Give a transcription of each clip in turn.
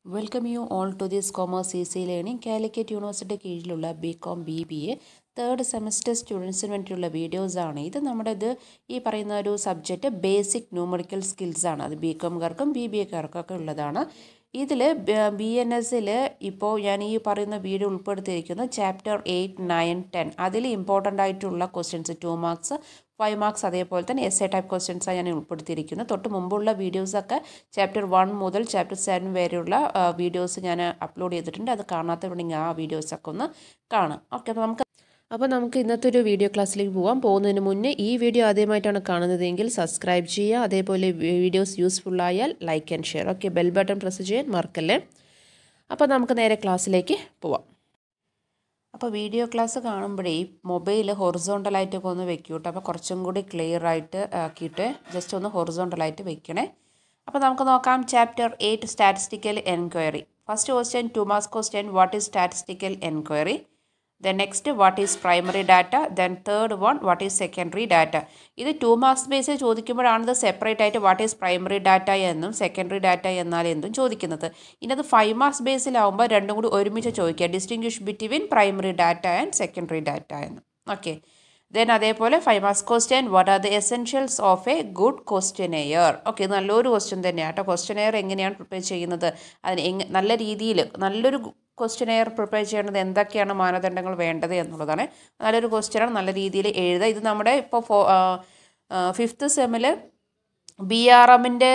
Welcome you all to this Commerce Easy Learning Calicut University കീഴിലുള്ള BCom BBA third semester സ്റ്റുഡൻസിന് വേണ്ടിയുള്ള വീഡിയോസാണ് ഇത്. നമ്മുടെ ഈ പറയുന്ന ഒരു സബ്ജക്റ്റ് ബേസിക് ന്യൂമറിക്കൽ സ്കിൽസ് ആണ്. അത് BComകാർക്കും BBAക്കാർക്കൊക്കെ ഉള്ളതാണ്. ഇതിൽ BNSൽ ഇപ്പോൾ ഞാൻ ഈ പറയുന്ന വീഡിയോ ഉൾപ്പെടുത്തിയിരിക്കുന്നത് ചാപ്റ്റർ 8, 9, 10 അതിൽ ഇമ്പോർട്ടൻ്റ് ആയിട്ടുള്ള ക്വസ്റ്റ്യൻസ് 2 മാർക്സ് 5 മാർക്സ് അതേപോലെ തന്നെ എസ്എ ടൈപ്പ് ക്വസ്റ്റ്യൻസാണ് ഞാൻ ഉൾപ്പെടുത്തിയിരിക്കുന്നത്. തൊട്ട് മുമ്പുള്ള വീഡിയോസൊക്കെ ചാപ്റ്റർ 1 മുതൽ ചാപ്റ്റർ 7 വരെയുള്ള വീഡിയോസ് ഞാൻ അപ്ലോഡ് ചെയ്തിട്ടുണ്ട്. അത് കാണാത്തവരുണ്ടെങ്കിൽ ആ വീഡിയോസൊക്കെ ഒന്ന് കാണാം. ഓക്കെ, അപ്പോൾ നമുക്ക് ഇന്നത്തെ ഒരു വീഡിയോ ക്ലാസ്സിലേക്ക് പോകുന്നതിന് മുന്നേ ഈ വീഡിയോ ആദ്യമായിട്ടാണ് കാണുന്നതെങ്കിൽ സബ്സ്ക്രൈബ് ചെയ്യുക. അതേപോലെ വീഡിയോസ് യൂസ്ഫുള്ളായാൽ like and share. Okay, bell button press ചെയ്യാൻ മറക്കല്ലേ. അപ്പോൾ നമുക്ക് നേരെ ക്ലാസ്സിലേക്ക് പോവാം. അപ്പോൾ വീഡിയോ ക്ലാസ് കാണുമ്പോഴേ ഈ മൊബൈൽ ഹൊറിസോണ്ടലായിട്ടൊക്കെ ഒന്ന് വെക്കും കേട്ടോ. അപ്പോൾ കുറച്ചും കൂടി ക്ലിയർ ആയിട്ട് ആക്കിയിട്ട് ജസ്റ്റ് ഒന്ന് ഹൊറിസോണ്ടലായിട്ട് വെക്കണേ. അപ്പോൾ നമുക്ക് നോക്കാം. Chapter 8 statistical enquiry. First question 2 marks question, what is statistical enquiry? Then next, what is primary data? Then third one, what is secondary data? ഇത് 2 മാർക്സ് ബേസിൽ ചോദിക്കുമ്പോഴാണ് ഇത് സെപ്പറേറ്റ് ആയിട്ട് വാട്ട് ഈസ് പ്രൈമറി ഡാറ്റ എന്നും secondary data എന്നാൽ എന്തും ചോദിക്കുന്നത്. ഇന്നത് 5 marks ബേസിലാവുമ്പോൾ രണ്ടും കൂടി ഒരുമിച്ച് ചോദിക്കുക, distinguish between primary data and secondary data എന്ന്. ഓക്കെ, ദെൻ അതേപോലെ 5 marks question, what are the essentials of A good questionnaire? Okay, നല്ലൊരു ക്വസ്റ്റ്യൻ തന്നെയാണ് കേട്ടോ. ക്വസ്റ്റ്യനെയർ എങ്ങനെയാണ് പ്രിപ്പയർ ചെയ്യുന്നത്, അതിന് നല്ല രീതിയിൽ നല്ലൊരു ക്വസ്റ്റ്യനെയർ പ്രിപ്പയർ ചെയ്യേണ്ടത് എന്തൊക്കെയാണ് മാനദണ്ഡങ്ങൾ വേണ്ടത് എന്നുള്ളതാണ്. നല്ലൊരു ക്വസ്റ്റ്യനാണ്, നല്ല രീതിയിൽ എഴുതുക. ഇത് നമ്മുടെ ഇപ്പോൾ 5th സെമ്മിൽ BRMൻ്റെ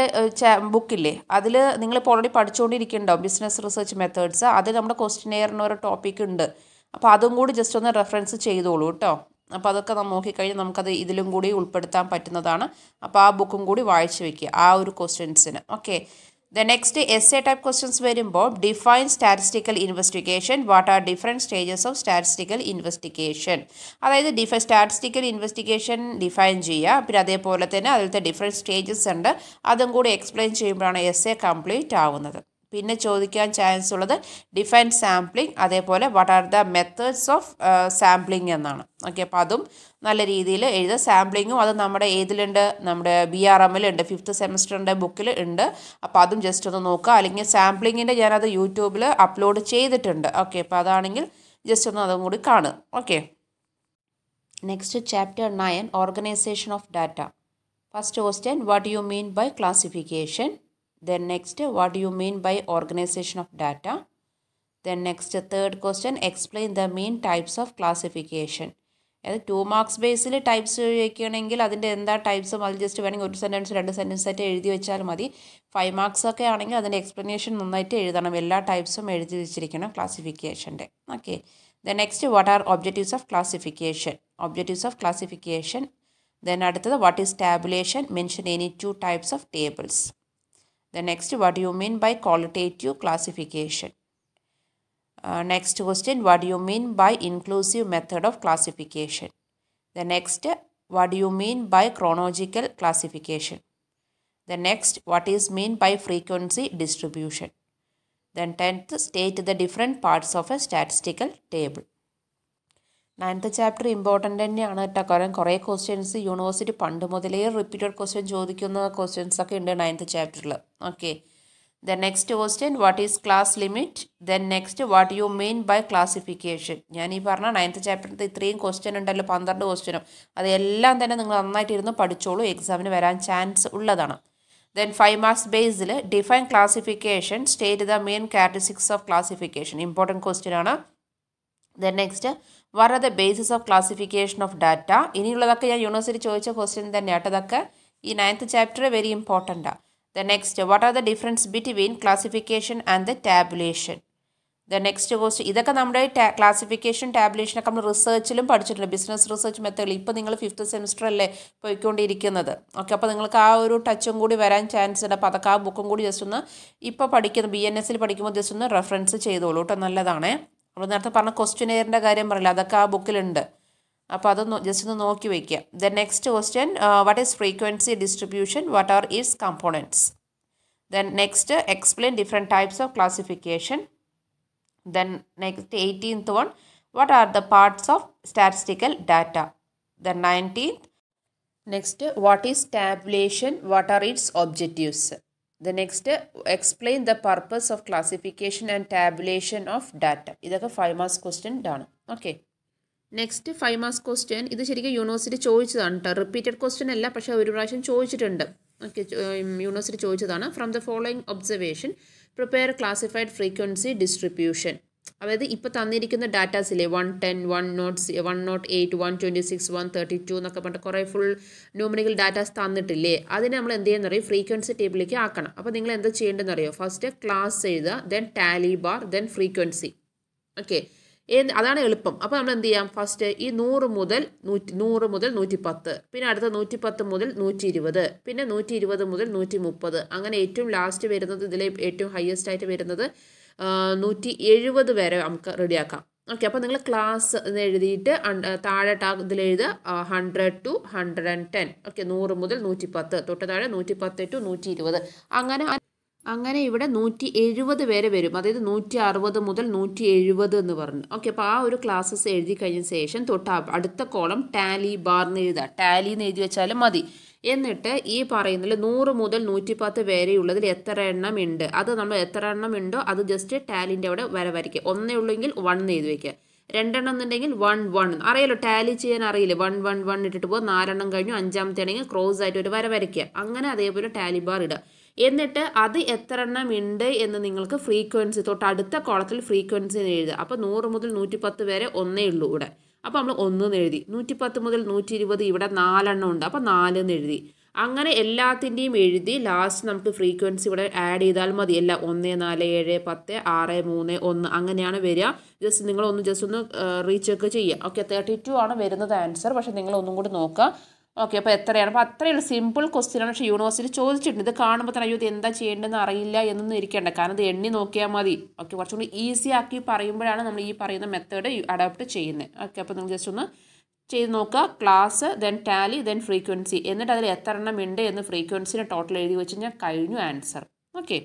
ബുക്കില്ലേ, അതിൽ നിങ്ങളിപ്പോൾ ഓൾറെഡി പഠിച്ചുകൊണ്ടിരിക്കുന്നുണ്ടാവും ബിസിനസ് റിസർച്ച് മെത്തേഡ്സ്. അതിൽ നമ്മുടെ ക്വസ്റ്റ്യനെയറിന് ഒരു ടോപ്പിക് ഉണ്ട്. അപ്പോൾ അതും കൂടി ജസ്റ്റ് ഒന്ന് റെഫറൻസ് ചെയ്തോളൂ കേട്ടോ. അപ്പോൾ അതൊക്കെ നോക്കിക്കഴിഞ്ഞാൽ നമുക്കത് ഇതിലും കൂടി ഉൾപ്പെടുത്താൻ പറ്റുന്നതാണ്. അപ്പോൾ ആ ബുക്കും കൂടി വായിച്ച് വയ്ക്കുക ആ ഒരു ക്വസ്റ്റ്യൻസിന്. Okay, the next essay type questions വരുമ്പോൾ define statistical investigation. What are different stages of statistical investigation? അതായത് statistical investigation ഡിഫൈൻ ചെയ്യുക. പിന്നെ അതേപോലെ തന്നെ അതിലത്തെ ഡിഫറെൻറ്റ് സ്റ്റേജസ് ഉണ്ട്, അതും കൂടി എക്സ്പ്ലെയിൻ ചെയ്യുമ്പോഴാണ് എസ്സേ കംപ്ലീറ്റ് ആവുന്നത്. പിന്നെ ചോദിക്കാൻ ചാൻസ് ഉള്ളത് ഡിഫൈൻ സാമ്പിളിംഗ്, അതേപോലെ what are the methods of sampling എന്നാണ്. ഓക്കെ, അപ്പോൾ അതും നല്ല രീതിയിൽ എഴുതുക. സാമ്പിളിങ്ങും അത് നമ്മുടെ ഏതിലുണ്ട്, നമ്മുടെ BRMലുണ്ട്, 5th സെമസ്റ്ററിൻ്റെ ബുക്കിൽ ഉണ്ട്. അപ്പോൾ അതും ജസ്റ്റ് ഒന്ന് നോക്കുക. അല്ലെങ്കിൽ സാമ്പിളിങ്ങിൻ്റെ ഞാനത് യൂട്യൂബിൽ അപ്ലോഡ് ചെയ്തിട്ടുണ്ട്. ഓക്കെ, അപ്പോൾ അതാണെങ്കിൽ ജസ്റ്റ് ഒന്ന് അതും കൂടി കാണുക. Okay, next chapter 9 organization of data. First question, what do you mean by classification? Then next, what do you mean by organization of data? Then next, third question, explain the main types of classification. അതായത് 2 marks ബേസിൽ types ചോദിക്കുകയാണെങ്കിൽ അതിൻ്റെ എന്താ ടൈപ്സും അത് just വേണമെങ്കിൽ 1 sentence 2 sentence ആയിട്ട് എഴുതി വെച്ചാൽ മതി. 5 മാർക്സ് ഒക്കെ ആണെങ്കിൽ അതിൻ്റെ എക്സ്പ്ലനേഷൻ നന്നായിട്ട് എഴുതണം, എല്ലാ ടൈപ്സും എഴുതി വെച്ചിരിക്കണം ക്ലാസിഫിക്കേഷൻ്റെ. Okay, then next, what are objectives of classification? Objectives of classification. Then അടുത്തത്, what is tabulation? Mention any 2 types of tables. The next, what do you mean by qualitative classification? Next question, what do you mean by inclusive method of classification? The next, what do you mean by chronological classification? The next, what is mean by frequency distribution? Then 10th, state the different parts of a statistical table. 9th chapter important തന്നെയാണ് കേട്ടോ. കാരണം കുറേ questions university പണ്ട് മുതലേ repeated question ചോദിക്കുന്ന questions ഒക്കെ ഉണ്ട് 9th ചാപ്റ്ററിൽ. Okay, then next question, what is class limit? Then next, what you mean by classification? ഞാൻ ഈ പറഞ്ഞ 9th ചാപ്റ്ററിൽ ഇത്രയും ക്വസ്റ്റ്യൻ ഉണ്ടല്ലോ, 12 ക്വസ്റ്റ്യനും, അതെല്ലാം തന്നെ നിങ്ങൾ നന്നായിട്ട് ഇരുന്ന് പഠിച്ചോളൂ, എക്സാമിന് വരാൻ ചാൻസ് ഉള്ളതാണ്. ദെൻ 5 മാർക്സ് ബേസിൽ define classification, state the main characteristics of classification. Important question ആണ്. Then next, what are the basis of classification of data? ഇനിയുള്ളതൊക്കെ ഞാൻ യൂണിവേഴ്സിറ്റി ചോദിച്ച ക്വസ്റ്റ്യൻ തന്നെയാണ്. അതൊക്കെ ഈ 9th ചാപ്റ്റർ വെരി ഇമ്പോർട്ടൻ്റാണ്. The next, what are the difference between classification and the tabulation? The next question, ഇതൊക്കെ നമ്മുടെ ക്ലാസിഫിക്കേഷൻ ടാബുലേഷനൊക്കെ നമ്മൾ റിസർച്ചിലും പഠിച്ചിട്ടുണ്ട്, ബിസിനസ് റിസർച്ച് മെത്തേഡിൽ. ഇപ്പോൾ നിങ്ങൾ 5th സെമസ്റ്റർ അല്ലേ പോയിക്കൊണ്ടിരിക്കുന്നത്. ഓക്കെ, അപ്പോൾ നിങ്ങൾക്ക് ആ ഒരു ടച്ചും കൂടി വരാൻ ചാൻസ് ഉണ്ട്. അപ്പോൾ അതൊക്കെ ആ ബുക്കും കൂടി ജസ്റ്റ് ഒന്ന് ഇപ്പോൾ പഠിക്കുന്നത് BNSൽ പഠിക്കുമ്പോൾ ജസ്റ്റ് ഒന്ന് റെഫറൻസ് ചെയ്തോളൂ കേട്ടോ, നല്ലതാണ്. നമ്മൾ നേരത്തെ പറഞ്ഞ ക്വസ്റ്റ്യനെയറിൻ്റെ കാര്യം പറയില്ല, അതൊക്കെ ആ ബുക്കിലുണ്ട്. അപ്പോൾ അതൊന്ന് ജസ്റ്റ് ഒന്ന് നോക്കി വയ്ക്കുക. Then next question, what is frequency distribution? What are it's components? Then next, explain different types of classification. Then next 18th one, what are the parts of statistical data? Then 19th, next, what is tabulation? What are it's objectives? The next, explain the purpose of classification and tabulation of data. ഇതൊക്കെ 5 marks question ആണ്. Okay, next 5 marks question. ഇത് ശരിക്കും university ചോദിച്ചതാണ് കേട്ടോ, repeated question അല്ല, പക്ഷേ ഒരു പ്രാവശ്യം ചോദിച്ചിട്ടുണ്ട്. ഓക്കെ, യൂണിവേഴ്സിറ്റി ചോദിച്ചതാണ്. From the following observation prepare classified frequency distribution. അതായത് ഇപ്പോൾ തന്നിരിക്കുന്ന ഡാറ്റാസില്ലേ 110, 108, 126, 132 എന്നൊക്കെ പറഞ്ഞിട്ട് കുറേ ഫുൾ ന്യൂമറിക്കൽ ഡാറ്റാസ് തന്നിട്ടില്ലേ, അതിന് നമ്മൾ എന്ത് ചെയ്യുന്ന അറിയോ, ഫ്രീക്വൻസി ടേബിളിലേക്ക് ആക്കണം. അപ്പോൾ നിങ്ങൾ എന്താ ചെയ്യേണ്ടതെന്ന് അറിയോ, ഫസ്റ്റ് ക്ലാസ് എഴുതുക, then Tally bar, then frequency. Okay, അതാണ് എളുപ്പം. അപ്പോൾ നമ്മൾ എന്ത് ചെയ്യാം, ഫസ്റ്റ് ഈ 100 മുതൽ 110, പിന്നെ അടുത്ത 110 മുതൽ 120, പിന്നെ 120 മുതൽ 130, അങ്ങനെ ഏറ്റവും ലാസ്റ്റ് വരുന്നത്, ഇതിൽ ഏറ്റവും ഹയസ്റ്റ് ആയിട്ട് വരുന്നത് 170 വരെ നമുക്ക് റെഡിയാക്കാം. ഓക്കെ, അപ്പോൾ നിങ്ങൾ ക്ലാസ് എഴുതിയിട്ട് താഴെ ഇതിലെഴുതുക 100 to 110. ഓക്കെ, 100 മുതൽ 110, തൊട്ട് താഴെ 110 to 120, അങ്ങനെ ഇവിടെ 170 വരെ വരും. അതായത് 160 മുതൽ 170 എന്ന് പറഞ്ഞു. ഓക്കെ, അപ്പോൾ ആ ഒരു ക്ലാസ്സസ് എഴുതി കഴിഞ്ഞ ശേഷം തൊട്ട് അടുത്ത കോളം ടാലി ബാർന്ന് എഴുതുക. ടാലി എന്ന് എഴുതി വെച്ചാലും മതി. എന്നിട്ട് ഈ പറയുന്നതിൽ 100 മുതൽ 110 വരെയുള്ളതിൽ എത്ര എണ്ണം ഉണ്ട്, അത് നമ്മൾ എത്ര എണ്ണം ഉണ്ടോ അത് ജസ്റ്റ് ടാലിൻ്റെ അവിടെ വരയ്ക്കുക. ഒന്നേ ഉള്ളെങ്കിൽ 1 എഴുതി വയ്ക്കുക. 2 എണ്ണം എന്നുണ്ടെങ്കിൽ 1 1 അറിയാലോ, ടാലി ചെയ്യാൻ അറിയില്ല. 1 1 1 ഇട്ടിട്ട് പോകുക. 4 എണ്ണം കഴിഞ്ഞു, 5ാമത്തെ ആണെങ്കിൽ ക്രോസ് ആയിട്ട് ഒരു വരയ്ക്കുക. അങ്ങനെ അതേപോലെ ടാലി ബാർ ഇടുക. എന്നിട്ട് അത് എത്ര എണ്ണം ഉണ്ട് എന്ന് നിങ്ങൾക്ക് ഫ്രീക്വൻസി തൊട്ട് അടുത്ത കോളത്തിൽ ഫ്രീക്വൻസി എഴുതുക. അപ്പോൾ 100 മുതൽ 110 വരെ ഒന്നേ ഉള്ളൂ ഇവിടെ. അപ്പോൾ നമ്മൾ 1 എഴുതി. 110 മുതൽ 120 ഇവിടെ 4 എണ്ണം ഉണ്ട്, അപ്പോൾ 4 എഴുതി. അങ്ങനെ എല്ലാത്തിൻ്റെയും എഴുതി ലാസ്റ്റ് നമുക്ക് ഫ്രീക്വൻസി ഇവിടെ ആഡ് ചെയ്താൽ മതി. എല്ലാം 1 4 7 10 6 3 1 അങ്ങനെയാണ് വരിക. ജസ്റ്റ് നിങ്ങളൊന്ന് ജസ്റ്റ് ഒന്ന് റീചെക്ക് ചെയ്യുക. ഓക്കെ, 32 ആണ് വരുന്നത് ആൻസർ. പക്ഷേ നിങ്ങളൊന്നും കൂടി നോക്കുക. ഓക്കെ, അപ്പോൾ എത്രയാണ്? അപ്പോൾ അത്രയുള്ള സിമ്പിൾ ക്വസ്റ്റ്യനാണ്. പക്ഷേ യൂണിവേഴ്സിറ്റി ചോദിച്ചിട്ടുണ്ട്. ഇത് കാണുമ്പോൾ തന്നെ അയ്യോ ഇത് എന്താ ചെയ്യേണ്ടതെന്ന് അറിയില്ല എന്നൊന്നും ഇരിക്കേണ്ട, കാരണം ഇത് എണ്ണി നോക്കിയാൽ മതി. ഓക്കെ, കുറച്ചും കൂടി ഈസി ആക്കി പറയുമ്പോഴാണ് നമ്മൾ ഈ പറയുന്ന മെത്തേഡ് അഡോപ്റ്റ് ചെയ്യുന്നത്. ഓക്കെ, അപ്പോൾ നിങ്ങൾ ജസ്റ്റ് ഒന്ന് ചെയ്ത് നോക്കുക. Class, then Tally, then frequency, എന്നിട്ട് അതിൽ എത്ര എണ്ണം ഉണ്ട് എന്ന് ഫ്രീക്വൻസിനെ ടോട്ടൽ എഴുതി വെച്ച് കഴിഞ്ഞാൽ കഴിഞ്ഞു answer. Okay,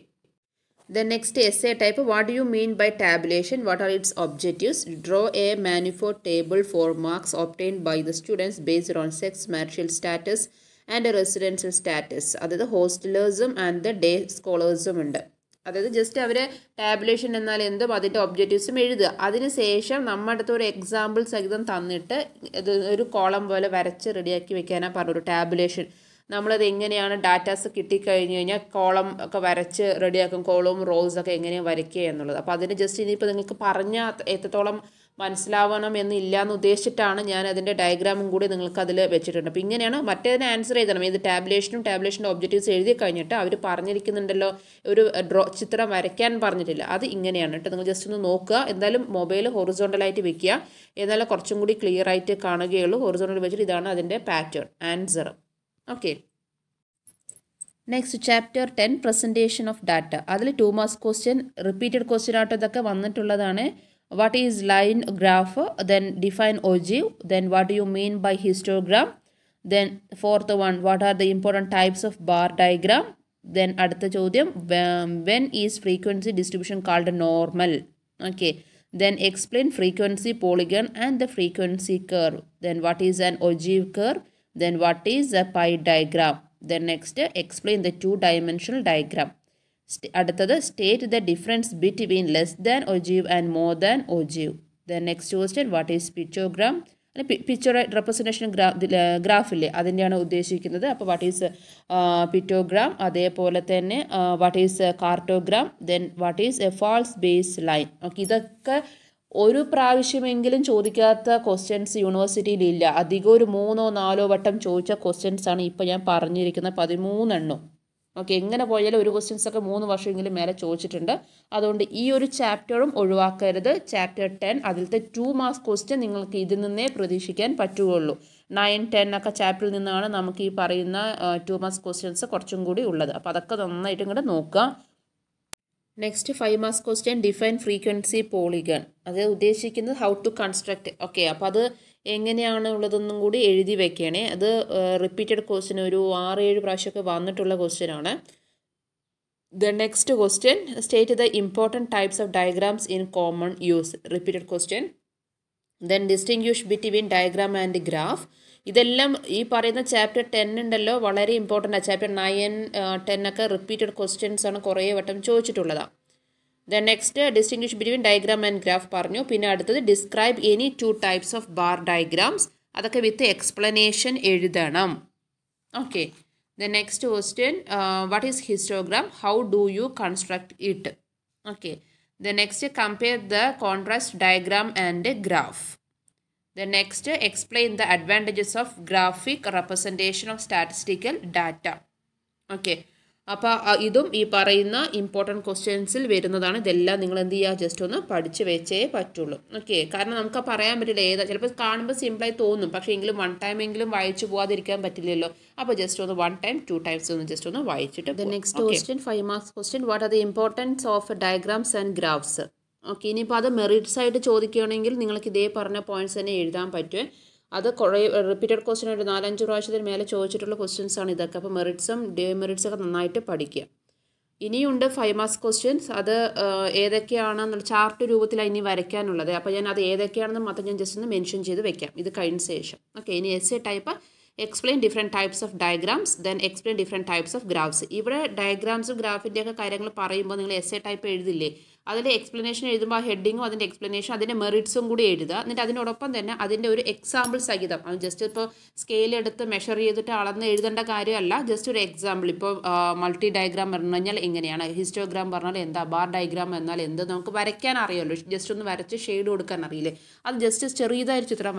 the next essay type, what do you mean by tabulation, what are its objectives, draw a manifold table for marks obtained by the students based on sex, marital status and residential status. അതായത് ഹോസ്റ്റലേഴ്സും and the day സ്കോളേഴ്സും ഉണ്ട്. അതായത് just അവർ tabulation എന്നാൽ എന്തും അതിൻ്റെ ഒബ്ജക്റ്റീവ്സും എഴുതുക. അതിനുശേഷം നമ്മുടെ അടുത്ത് ഒരു എക്സാമ്പിൾ സഹിതം തന്നിട്ട് ഇത് ഒരു കോളം പോലെ വരച്ച് റെഡിയാക്കി വെക്കാനാണ് പറഞ്ഞൊരു ടാബുലേഷൻ. നമ്മളത് എങ്ങനെയാണ് ഡാറ്റാസ് കിട്ടിക്കഴിഞ്ഞ് കഴിഞ്ഞാൽ കോളം ഒക്കെ വരച്ച് റെഡിയാക്കും, കോളവും റോസൊക്കെ എങ്ങനെയാണ് വരയ്ക്കുക എന്നുള്ളത്. അപ്പോൾ അതിന് ജസ്റ്റ് ഇനിയിപ്പോൾ നിങ്ങൾക്ക് പറഞ്ഞാൽ എത്രത്തോളം മനസ്സിലാവണം എന്നില്ല എന്ന് ഉദ്ദേശിച്ചിട്ടാണ് ഞാൻ അതിൻ്റെ ഡയഗ്രാമും കൂടി നിങ്ങൾക്ക് അതിൽ വെച്ചിട്ടുണ്ട്. അപ്പോൾ ഇങ്ങനെയാണ് മറ്റേതിന് ആൻസർ ചെയ്തണം. ഇത് ടാബുലേഷൻ്റെ ഒബ്ജക്റ്റീവ്സ് എഴുതി കഴിഞ്ഞിട്ട് അവർ പറഞ്ഞിരിക്കുന്നുണ്ടല്ലോ ഒരു ചിത്രം വരയ്ക്കാൻ പറഞ്ഞിട്ടില്ല, അത് ഇങ്ങനെയാണ് കേട്ടോ. നിങ്ങൾ ജസ്റ്റ് ഒന്ന് നോക്കുക. എന്തായാലും മൊബൈൽ ഹൊറിസോണ്ടലായിട്ട് വെക്കുക, എന്നാലും കുറച്ചും കൂടി ക്ലിയർ ആയിട്ട് കാണുകയുള്ളൂ. ഹൊറിസോണ്ടൽ വെച്ചിട്ട് ഇതാണ് അതിൻ്റെ pattern answer. Okay, next chapter 10 presentation of data. അതിൽ 2 മാർക്സ് ക്വസ്റ്റ്യൻ റിപ്പീറ്റഡ് ക്വസ്റ്റ്യൻ ആയിട്ട് ഇതൊക്കെ വന്നിട്ടുള്ളതാണ്. What is line graph, then define ogive, then what do you mean by histogram, then 4th one what are the important types of bar diagram, then അടുത്ത ചോദ്യം when is frequency distribution called normal. Okay, then explain frequency polygon and the frequency curve, then what is an ogive curve, then what is a pie diagram, then next explain the 2-dimensional diagram. അടുത്തത് state the difference between less than ogive and more than ogive. Then next question, what is pictogram, picture representation ഗ്രാഫില്ലേ അതിൻ്റെയാണ് ഉദ്ദേശിക്കുന്നത്. അപ്പോൾ what is pictogram, അതേപോലെ തന്നെ what is cartogram, then what is a false base line. Okay, ഇതൊക്കെ ഒരു പ്രാവശ്യമെങ്കിലും ചോദിക്കാത്ത questions യൂണിവേഴ്സിറ്റിയിലില്ല. അധികം ഒരു 3 4 വട്ടം ചോദിച്ച ക്വസ്റ്റ്യൻസാണ് ഇപ്പോൾ ഞാൻ പറഞ്ഞിരിക്കുന്ന 13 എണ്ണം. ഓക്കെ, എങ്ങനെ പോയാലും ഒരു ക്വസ്റ്റ്യൻസൊക്കെ 3 വർഷമെങ്കിലും മേലെ ചോദിച്ചിട്ടുണ്ട്. അതുകൊണ്ട് ഈ ഒരു ചാപ്റ്ററും ഒഴിവാക്കരുത്. ചാപ്റ്റർ 10 അതിലത്തെ 2 മാർക്സ് ക്വസ്റ്റ്യൻ നിങ്ങൾക്ക് ഇതിൽ നിന്നേ പ്രതീക്ഷിക്കാൻ പറ്റുകയുള്ളൂ. 9, 10 ഒക്കെ ചാപ്റ്ററിൽ നിന്നാണ് നമുക്ക് ഈ പറയുന്ന 2 മാർക്സ് ക്വസ്റ്റ്യൻസ് കുറച്ചും കൂടി ഉള്ളത്. അപ്പോൾ അതൊക്കെ നന്നായിട്ട് ഇങ്ങോട്ട് നോക്കുക. Next 5 marks question define frequency polygon. അത് ഉദ്ദേശിക്കുന്നത് ഹൗ ടു കൺസ്ട്രക്ട്. ഓക്കെ, അപ്പോൾ അത് എങ്ങനെയാണ് ഉള്ളതെന്നും കൂടി എഴുതി വെക്കണേ. അത് റിപ്പീറ്റഡ് ക്വസ്റ്റ്യൻ ഒരു 6-7 പ്രാവശ്യമൊക്കെ വന്നിട്ടുള്ള ക്വസ്റ്റ്യനാണ്. The next question state the important types of diagrams in common use. Repeated question. Then distinguish between diagram and graph. ഇതെല്ലാം ഈ പറയുന്ന ചാപ്റ്റർ 10 ഉണ്ടല്ലോ വളരെ ഇമ്പോർട്ടൻ്റ് ആണ്. ചാപ്റ്റർ 9, 10 ഒക്കെ റിപ്പീറ്റഡ് ക്വസ്റ്റ്യൻസ് ആണ്, കുറേ വട്ടം ചോദിച്ചിട്ടുള്ളതാണ്. Then next distinguish between diagram and graph പറഞ്ഞു. പിന്നെ അടുത്തത് describe any 2 types of bar diagrams, അതൊക്കെ വിത്ത് എക്സ്പ്ലനേഷൻ എഴുതണം. Okay. Then next question, what is histogram, how do you construct it. Okay. Then next compare the contrast diagram and graph. Then next, explain the advantages of graphic representation of statistical data. Okay. അപ്പോൾ ഇതും ഈ പറയുന്ന important ക്വസ്റ്റ്യൻസിൽ വരുന്നതാണ്. ഇതെല്ലാം നിങ്ങൾ എന്ത് ചെയ്യുക, just ഒന്ന് പഠിച്ച് വെച്ചേ പറ്റുള്ളൂ. ഓക്കെ. കാരണം നമുക്ക് പറയാൻ പറ്റില്ല ഏതാ, ചിലപ്പോൾ കാണുമ്പോൾ സിമ്പിളായി തോന്നും, പക്ഷേ എങ്കിലും 1 ടൈം എങ്കിലും വായിച്ചു പോകാതിരിക്കാൻ പറ്റില്ലല്ലോ. അപ്പോൾ ജസ്റ്റ് ഒന്ന് 1 ടൈം 2 ടൈംസ് ഒന്ന് ജസ്റ്റ് ഒന്ന് വായിച്ചിട്ട്. Next question 5 marks question, what are the importance of diagrams and graphs. Okay. ഇനിയിപ്പോൾ അത് മെറിറ്റ്സ് ആയിട്ട് ചോദിക്കുകയാണെങ്കിൽ നിങ്ങൾക്ക് ഇതേ പറഞ്ഞ പോയിന്റ്സ് തന്നെ എഴുതാൻ പറ്റുമേ. അത് കുറേ റിപ്പീറ്റഡ് ക്വസ്റ്റ്യൻ ഒരു 4-5 പ്രാവശ്യത്തിന് മേലെ ചോദിച്ചിട്ടുള്ള ക്വസ്റ്റ്യൻസ് ആണ് ഇതൊക്കെ. അപ്പോൾ മെറിറ്റ്സും ഡെമെറിറ്റ്സും ഒക്കെ നന്നായിട്ട് പഠിക്കുക. ഇനിയുണ്ട് 5 മാർക്സ് ക്വസ്റ്റ്യൻസ്. അത് ഏതൊക്കെയാണെന്നുള്ള ചാർട്ട് രൂപത്തിലാണ് ഇനി വരയ്ക്കാനുള്ളത്. അപ്പോൾ ഞാൻ അത് ഏതൊക്കെയാണെന്ന് മാത്രം ഞാൻ ജസ്റ്റ് ഒന്ന് മെൻഷൻ ചെയ്ത് വെക്കാം ഇത് കഴിഞ്ഞ ശേഷം. ഓക്കെ. ഇനി essay type, explain different types of diagrams, then explain different types of graphs. ഇവിടെ ഡയഗ്രാംസും ഗ്രാഫിൻ്റെയൊക്കെ കാര്യങ്ങൾ പറയുമ്പോൾ നിങ്ങൾ എസ്സേ ടൈപ്പ് എഴുതില്ലേ, അതിൻ്റെ എക്സ്പ്ലനേഷൻ എഴുതുമ്പോൾ ആ ഹെഡിങ്ങും അതിൻ്റെ എക്സ്പ്ലനേഷൻ അതിൻ്റെ മെറിറ്റ്സും കൂടി എഴുതുക. എന്നിട്ട് അതിനോടൊപ്പം തന്നെ അതിൻ്റെ ഒരു എക്സാമ്പിൾ സഹിതം, അത് ജസ്റ്റ് ഇപ്പോൾ സ്കെയിൽ എടുത്ത് മെഷർ ചെയ്തിട്ട് അളന്ന് എഴുതേണ്ട കാര്യമല്ല, ജസ്റ്റ് ഒരു എക്സാമ്പിൾ. ഇപ്പോൾ മൾട്ടി ഡയഗ്രാം പറഞ്ഞു കഴിഞ്ഞാൽ എങ്ങനെയാണ്, ഹിസ്റ്റോഗ്രാം പറഞ്ഞാൽ എന്താ, ബാർ ഡയഗ്രാം എന്നാൽ എന്ത്, നമുക്ക് വരയ്ക്കാൻ അറിയാമല്ലോ, ജസ്റ്റ് ഒന്ന് വരച്ച് ഷെയ്ഡ് കൊടുക്കാൻ അറിയില്ലേ, അത് ജസ്റ്റ് ചെറിയതായൊരു ചിത്രം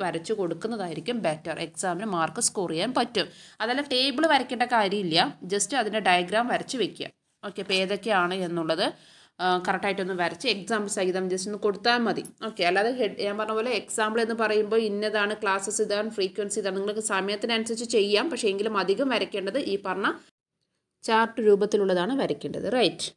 വരച്ച് കൊടുക്കുന്നതായിരിക്കും ബെറ്റർ. എക്സാമിന് മാർക്ക് സ്കോർ ചെയ്യാൻ പറ്റും. അതല്ല ടേബിൾ വരയ്ക്കേണ്ട കാര്യമില്ല, ജസ്റ്റ് അതിൻ്റെ ഡയഗ്രാം വരച്ച് വെക്കുക. ഓക്കെ. അപ്പോൾ ഏതൊക്കെയാണ് എന്നുള്ളത് കറക്റ്റായിട്ടൊന്ന് വരച്ച് എക്സാമ്പിൾ സഹിതം ജസ്റ്റ് ഒന്ന് കൊടുത്താൽ മതി. ഓക്കെ. അല്ലാതെ ഞാൻ പറഞ്ഞ പോലെ എക്സാമ്പിൾ എന്ന് പറയുമ്പോൾ ഇന്നതാണ്, ക്ലാസ്സസ് ഇതാണ്, ഫ്രീക്വൻസി ഇതാണ്, നിങ്ങൾക്ക് സമയത്തിനനുസരിച്ച് ചെയ്യാം. പക്ഷേ എങ്കിലും അധികം വരയ്ക്കേണ്ടത് ഈ പറഞ്ഞ ചാർട്ട് രൂപത്തിലുള്ളതാണ് വരയ്ക്കേണ്ടത്. റൈറ്റ്.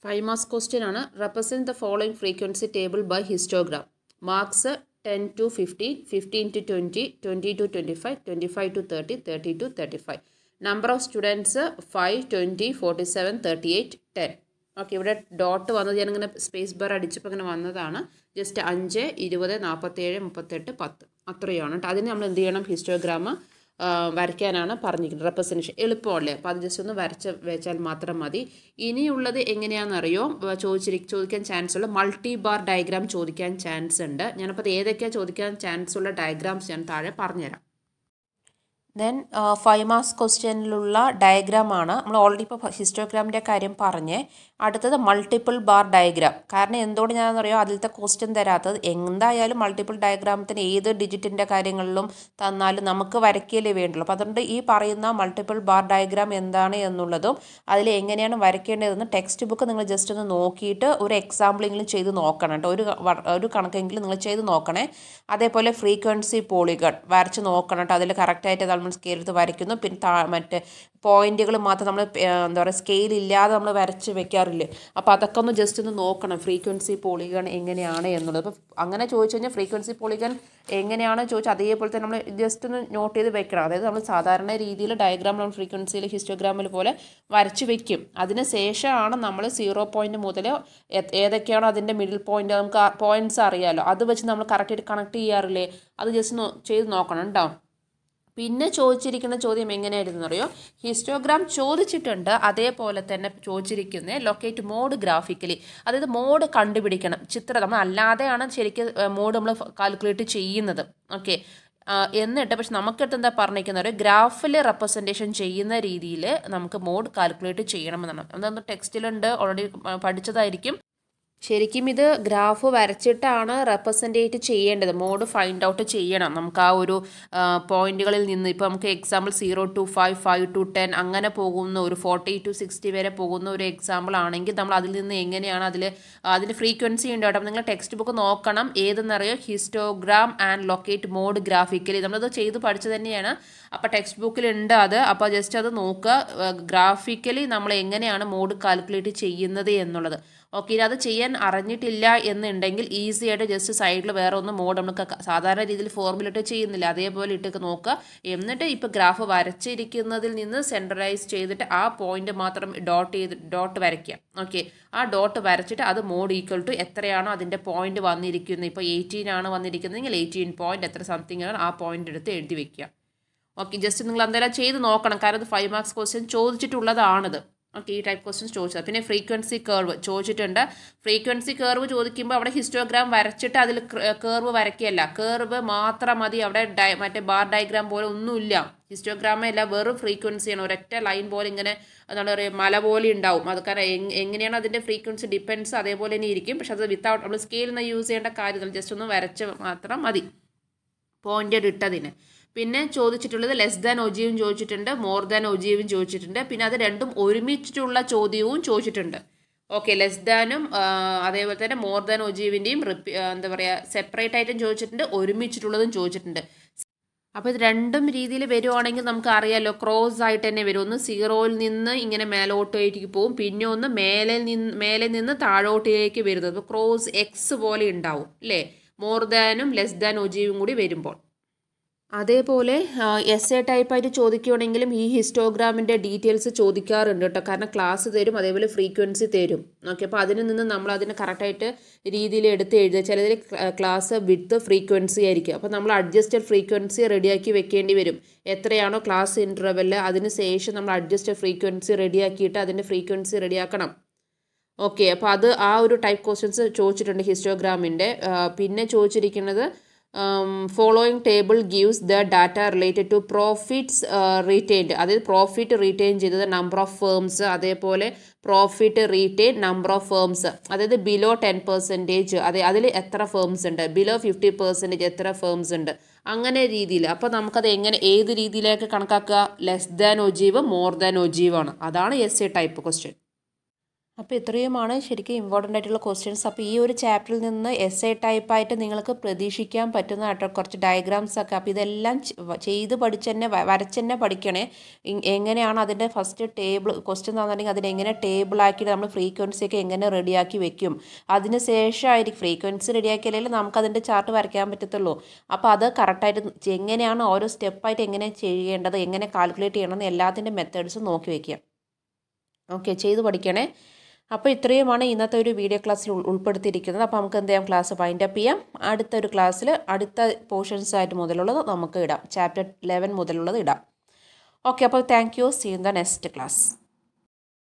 5 മാർക്സ് ക്വസ്റ്റ്യൻ ആണ്. Represent the following frequency table by histogram. Marks 10 to 15, 15 to 20, 20 to 25, 25 to 30, 30 to 35. Number of students 5, 20, 47, 38, 10. Okay. ഇവിടെ ഡോട്ട് വന്നത് ഞാനിങ്ങനെ സ്പേസ് ബാർ അടിച്ചപ്പോൾ ഇങ്ങനെ വന്നതാണ്. ജസ്റ്റ് 5, 20, 47, 38, 10 അത്രയാണ് കേട്ടോ. അതിന് നമ്മൾ എന്ത് ചെയ്യണം, ഹിസ്റ്റോഗ്രാം വരയ്ക്കാനാണ് പറഞ്ഞിരിക്കുന്നത്. റെപ്രസെൻറ്റേഷൻ എളുപ്പമല്ലേ, അപ്പോൾ അത് ജസ്റ്റ് ഒന്ന് വെച്ചാൽ മാത്രം മതി. ഇനിയുള്ളത് എങ്ങനെയാണെന്നറിയോ, ചോദിക്കാൻ ചാൻസ് ഉള്ള മൾട്ടി ബാർ ഡയഗ്രാം ചോദിക്കാൻ ചാൻസ് ഉണ്ട്. ഞാനപ്പോൾ അത് ഏതൊക്കെയാണ് ചോദിക്കാൻ ചാൻസ് ഉള്ള ഡയഗ്രാംസ് ഞാൻ താഴെ പറഞ്ഞുതരാം. ദെൻ 5 മാർക്സ് ക്വസ്റ്റ്യനിലുള്ള ഡയഗ്രാമാണ്. നമ്മൾ ഓൾറെഡി ഇപ്പോൾ ഹിസ്റ്റോഗ്രാമിൻ്റെ കാര്യം പറഞ്ഞ്, അടുത്തത് മൾട്ടിപ്പിൾ ബാർ ഡയഗ്രാം. കാരണം എന്തുകൊണ്ട് ഞാനെന്ന് പറയുമോ, അതിലത്തെ ക്വസ്റ്റ്യൻ തരാത്തത് എന്തായാലും മൾട്ടിപ്പിൾ ഡയഗ്രാമത്തിന് ഏത് ഡിജിറ്റിൻ്റെ കാര്യങ്ങളിലും തന്നാലും നമുക്ക് വരയ്ക്കലേ വേണ്ടുള്ളൂ. അപ്പോൾ അതുകൊണ്ട് ഈ പറയുന്ന മൾട്ടിപ്പിൾ ബാർ ഡയഗ്രാം എന്താണ് എന്നുള്ളതും അതിൽ എങ്ങനെയാണ് വരയ്ക്കേണ്ടതെന്ന് ടെക്സ്റ്റ് ബുക്ക് നിങ്ങൾ ജസ്റ്റ് ഒന്ന് നോക്കിയിട്ട് ഒരു എക്സാമ്പിളെങ്കിലും ചെയ്ത് നോക്കണം കേട്ടോ. ഒരു കണക്കെങ്കിലും നിങ്ങൾ ചെയ്ത് നോക്കണേ. അതേപോലെ ഫ്രീക്വൻസി പോളിഗൺ വരച്ച് നോക്കണം കേട്ടോ. അതിൽ കറക്റ്റായിട്ട് നമ്മൾ സ്കെയിൽ എടുത്ത് വരയ്ക്കുന്നു. പിന്നെ മറ്റേ പോയിന്റുകൾ മാത്രം നമ്മൾ എന്താ പറയുക സ്കെയിൽ ഇല്ലാതെ നമ്മൾ വരച്ച് വെക്കാറില്ലേ, അപ്പോൾ അതൊക്കെ ഒന്ന് ജസ്റ്റ് ഒന്ന് നോക്കണം ഫ്രീക്വൻസി പോളിഗൺ എങ്ങനെയാണ് എന്നുള്ളത്. അപ്പോൾ അങ്ങനെ ചോദിച്ചു കഴിഞ്ഞാൽ ഫ്രീക്വൻസി പോളിഗൺ എങ്ങനെയാണ് ചോദിച്ചാൽ അതേപോലെ തന്നെ നമ്മൾ ജസ്റ്റ് ഒന്ന് നോട്ട് ചെയ്ത് വെക്കണം. അതായത് നമ്മൾ സാധാരണ രീതിയിൽ ഡയഗ്രാം നമ്മൾ ഫ്രീക്വൻസിയിൽ ഹിസ്റ്റോഗ്രാമിൽ പോലെ വരച്ച് വെക്കും. അതിന് ശേഷമാണ് നമ്മൾ 0 പോയിൻറ്റ് മുതൽ ഏതൊക്കെയാണോ അതിൻ്റെ മിഡിൽ പോയിന്റ്, നമുക്ക് പോയിന്റ്സ് അറിയാമല്ലോ, അത് വെച്ച് നമ്മൾ കറക്റ്റായിട്ട് കണക്ട് ചെയ്യാറില്ലേ, അത് ജസ്റ്റ് ചെയ്ത് നോക്കണം കേട്ടോ. പിന്നെ ചോദിച്ചിരിക്കുന്ന ചോദ്യം എങ്ങനെയായിരുന്നു അറിയോ, ഹിസ്റ്റോഗ്രാം ചോദിച്ചിട്ടുണ്ട്, അതേപോലെ തന്നെ ചോദിച്ചിരിക്കുന്നത് ലൊക്കേറ്റ് മോഡ് ഗ്രാഫിക്കലി, അതായത് മോഡ് കണ്ടുപിടിക്കണം. ചിത്രം നമ്മൾ അല്ലാതെയാണ് ശരിക്കും മോഡ് നമ്മൾ കാൽക്കുലേറ്റ് ചെയ്യുന്നത്. ഓക്കെ. എന്നിട്ട് പക്ഷെ നമുക്കിട്ട് എന്താ പറഞ്ഞിരിക്കുന്നത്, ഗ്രാഫിൽ റെപ്രസെൻറ്റേഷൻ ചെയ്യുന്ന രീതിയിൽ നമുക്ക് മോഡ് കാൽക്കുലേറ്റ് ചെയ്യണമെന്നാണ്. അതൊന്ന് ടെക്സ്റ്റിലുണ്ട്, ഓൾറെഡി പഠിച്ചതായിരിക്കും. ശരിക്കും ഇത് ഗ്രാഫ് വരച്ചിട്ടാണ് റെപ്രസെൻറ്റേറ്റ് ചെയ്യേണ്ടത്. മോഡ് ഫൈൻഡ് ഔട്ട് ചെയ്യണം നമുക്ക് ആ ഒരു പോയിന്റുകളിൽ നിന്ന്. ഇപ്പോൾ നമുക്ക് എക്സാമ്പിൾ 0 to 5, 5 to 10 അങ്ങനെ പോകുന്ന ഒരു 40 to 60 വരെ പോകുന്ന ഒരു എക്സാമ്പിൾ ആണെങ്കിൽ നമ്മൾ അതിൽ നിന്ന് എങ്ങനെയാണ് അതിന് ഫ്രീക്വൻസി ഉണ്ട് കേട്ടോ. നിങ്ങൾ ടെക്സ്റ്റ് ബുക്ക് നോക്കണം. ഏതെന്നറിയോ, histogram and locate mode graphically, നമ്മളത് ചെയ്ത് പഠിച്ചു തന്നെയാണ്. അപ്പോൾ ടെക്സ്റ്റ് ബുക്കിലുണ്ട് അത്. അപ്പോൾ ജസ്റ്റ് അത് നോക്കുക, ഗ്രാഫിക്കലി നമ്മൾ എങ്ങനെയാണ് മോഡ് കാൽക്കുലേറ്റ് ചെയ്യുന്നത് എന്നുള്ളത്. ഓക്കെ. അത് ചെയ്യാൻ ചെയ്യാൻ അറിഞ്ഞിട്ടില്ല എന്നുണ്ടെങ്കിൽ ഈസി ആയിട്ട് ജസ്റ്റ് സൈഡിൽ വേറെ ഒന്ന് മോഡ് നമുക്ക് സാധാരണ രീതിയിൽ ഫോർമുല ഇട്ട് ചെയ്യുന്നില്ല, അതേപോലെ ഇട്ടൊക്കെ നോക്കുക. എന്നിട്ട് ഇപ്പോൾ ഗ്രാഫ് വരച്ചിരിക്കുന്നതിൽ നിന്ന് സെൻട്രലൈസ് ചെയ്തിട്ട് ആ പോയിന്റ് മാത്രം ഡോട്ട് വരയ്ക്കുക. ഓക്കെ, ആ ഡോട്ട് വരച്ചിട്ട് അത് മോഡ് ഈക്വൽ ടു എത്രയാണോ അതിൻ്റെ പോയിന്റ് വന്നിരിക്കുന്നത്, ഇപ്പോൾ 18 ആണ് വന്നിരിക്കുന്നതെങ്കിൽ 18 പോയിന്റ് എത്ര സംതിങ് ആണ് ആ പോയിന്റ് എടുത്ത് എഴുതി വെക്കുക. ഓക്കെ, ജസ്റ്റ് നിങ്ങൾ എന്തെല്ലാം ചെയ്ത് നോക്കണം, കാരണം ഇത് 5 മാർക്സ് ക്വസ്റ്റ്യൻ ചോദിച്ചിട്ടുള്ളതാണിത്. ഓക്കെ, ഈ ടൈപ്പ് ക്വസ്റ്റ്യൻസ് ചോദിച്ചത്. പിന്നെ ഫ്രീക്വൻസി കർവ് ചോദിച്ചിട്ടുണ്ട്. ഫ്രീക്വൻസി കർവ് ചോദിക്കുമ്പോൾ അവിടെ ഹിസ്റ്റോഗ്രാം വരച്ചിട്ട് അതിൽ കർവ് വരയ്ക്കുകയല്ല, കർവ് മാത്രം മതി. അവിടെ മറ്റേ ബാർ ഡയഗ്രാം പോലെ ഒന്നുമില്ല, ഹിസ്റ്റോഗ്രാമേ അല്ല, വെറും ഫ്രീക്വൻസിയാണ്. ഒരൊറ്റ ലൈൻ പോലെ ഇങ്ങനെ എന്താണ് പറയുക മല പോലെ ഉണ്ടാവും. അത് കാരണം എങ്ങനെയാണ് അതിൻ്റെ ഫ്രീക്വൻസി ഡിപ്പെൻഡ്സ് അതേപോലെ തന്നെ ഇരിക്കും. പക്ഷെ അത് വിത്തൗട്ട് നമ്മൾ സ്കെയിലൊന്നും യൂസ് ചെയ്യേണ്ട കാര്യമില്ല, ജസ്റ്റ് ഒന്ന് വരച്ച് മാത്രം മതി പോയിൻ്റ് ഇട്ടതിന്. പിന്നെ ചോദിച്ചിട്ടുള്ളത് ലെസ് ദാൻ ഒജീവും ചോദിച്ചിട്ടുണ്ട്, മോർ ദാൻ ഒജീവും ചോദിച്ചിട്ടുണ്ട്. പിന്നെ അത് രണ്ടും ഒരുമിച്ചിട്ടുള്ള ചോദ്യവും ചോദിച്ചിട്ടുണ്ട്. ഓക്കെ, ലെസ് ദാനും അതേപോലെ തന്നെ മോർ ദാൻ ഒജീവിൻ്റെയും എന്താ പറയുക സെപ്പറേറ്റ് ആയിട്ടും ചോദിച്ചിട്ടുണ്ട്, ഒരുമിച്ചിട്ടുള്ളതും ചോദിച്ചിട്ടുണ്ട്. അപ്പോൾ ഇത് രണ്ടും രീതിയിൽ വരുവാണെങ്കിൽ നമുക്ക് അറിയാമല്ലോ, ക്രോസ് ആയിട്ട് തന്നെ വരും. ഒന്ന് 0-ൽ നിന്ന് ഇങ്ങനെ മേലോട്ടേക്ക് പോകും, പിന്നെ ഒന്ന് മേലെ നിന്ന് താഴോട്ടേക്ക് വരുന്നത്. അപ്പോൾ ക്രോസ് എക്സ് പോലെ ഉണ്ടാവും അല്ലേ, മോർ ദാനും ലെസ് ദാൻ ഒജീവും കൂടി വരുമ്പോൾ. അതേപോലെ എസ്എ ടൈപ്പായിട്ട് ചോദിക്കുകയാണെങ്കിലും ഈ ഹിസ്റ്റോഗ്രാമിൻ്റെ ഡീറ്റെയിൽസ് ചോദിക്കാറുണ്ട് കേട്ടോ, കാരണം ക്ലാസ് തരും, അതേപോലെ ഫ്രീക്വൻസി തരും. ഓക്കെ, അപ്പോൾ അതിൽ നിന്ന് നമ്മൾ അതിന് കറക്റ്റായിട്ട് രീതിയിൽ എടുത്ത് എഴുതുക. ചിലതിൽ ക്ലാസ് വിത്ത് ഫ്രീക്വൻസി ആയിരിക്കും, അപ്പോൾ നമ്മൾ അഡ്ജസ്റ്റഡ് ഫ്രീക്വൻസി റെഡിയാക്കി വെക്കേണ്ടി വരും. എത്രയാണോ ക്ലാസ് ഇൻ്റർവെല് അതിന് ശേഷം നമ്മൾ അഡ്ജസ്റ്റഡ് ഫ്രീക്വൻസി റെഡിയാക്കിയിട്ട് അതിൻ്റെ ഫ്രീക്വൻസി റെഡിയാക്കണം. ഓക്കെ, അപ്പോൾ അത് ആ ഒരു ടൈപ്പ് ക്വസ്റ്റ്യൻസ് ചോദിച്ചിട്ടുണ്ട് ഹിസ്റ്റോഗ്രാമിൻ്റെ. പിന്നെ ചോദിച്ചിരിക്കുന്നത് following table gives the data related to profits retained, അതായത് പ്രോഫിറ്റ് റീറ്റെയിൻ ചെയ്തത് നമ്പർ ഓഫ് ഫേംസ്, അതേപോലെ profit retain number of firms, അതായത് ബിലോ 10%, അതിൽ എത്ര ഫേംസ് ഉണ്ട്, ബിലോ 50% എത്ര ഫേംസ് ഉണ്ട്, അങ്ങനെ രീതിയിൽ. അപ്പോൾ നമുക്കത് ഏത് രീതിയിലേക്ക് കണക്കാക്കുക, less than ogive more than ഒജീവാണ്. അതാണ് എസ്എ ടൈപ്പ് ക്വസ്റ്റ്യൻ. അപ്പോൾ ഇത്രയുമാണ് ശരിക്കും ഇമ്പോർട്ടൻ്റ് ആയിട്ടുള്ള ക്വസ്റ്റ്യൻസ്. അപ്പോൾ ഈ ഒരു ചാപ്റ്ററിൽ നിന്ന് എസ്എ ടൈപ്പായിട്ട് നിങ്ങൾക്ക് പ്രതീക്ഷിക്കാൻ പറ്റുന്ന കുറച്ച് ഡയഗ്രാംസ് ഒക്കെ. അപ്പോൾ ഇതെല്ലാം ചെയ്ത് പഠിച്ച് തന്നെ വരച്ച് തന്നെ പഠിക്കണേ. എങ്ങനെയാണ് അതിൻ്റെ ഫസ്റ്റ് ടേബിൾ ക്വസ്റ്റ്യൻ തന്നിട്ടുണ്ടെങ്കിൽ അതിനെങ്ങനെ ടേബിളാക്കിയിട്ട് നമ്മൾ ഫ്രീക്വൻസിയൊക്കെ എങ്ങനെ റെഡിയാക്കി വെക്കും, അതിന് ശേഷമായിരിക്കും ഫ്രീക്വൻസി റെഡിയാക്കിയാലേ നമുക്കതിൻ്റെ ചാർട്ട് വരയ്ക്കാൻ പറ്റത്തുള്ളൂ. അപ്പോൾ അത് കറക്റ്റായിട്ട് എങ്ങനെയാണ് ഓരോ സ്റ്റെപ്പായിട്ട് എങ്ങനെ ചെയ്യേണ്ടത്, എങ്ങനെ കാൽക്കുലേറ്റ് ചെയ്യണമെന്ന് എല്ലാത്തിൻ്റെ മെത്തേഡ്സും നോക്കി വയ്ക്കുക. ഓക്കെ, ചെയ്ത് പഠിക്കണേ. അപ്പോൾ ഇത്രയുമാണ് ഇന്നത്തെ ഒരു വീഡിയോ ക്ലാസ്സിൽ ഉൾപ്പെടുത്തിയിരിക്കുന്നത്. അപ്പോൾ നമുക്ക് എന്ത് ചെയ്യാം, ക്ലാസ് വൈൻഡപ്പ് ചെയ്യാം. അടുത്തൊരു ക്ലാസ്സിൽ അടുത്ത പോർഷൻസ് ആയിട്ട് മുതലുള്ളത് നമുക്ക് ഇടാം, ചാപ്റ്റർ 11 മുതലുള്ളത് ഇടാം. ഓക്കെ, അപ്പോൾ thank you. See in the next class.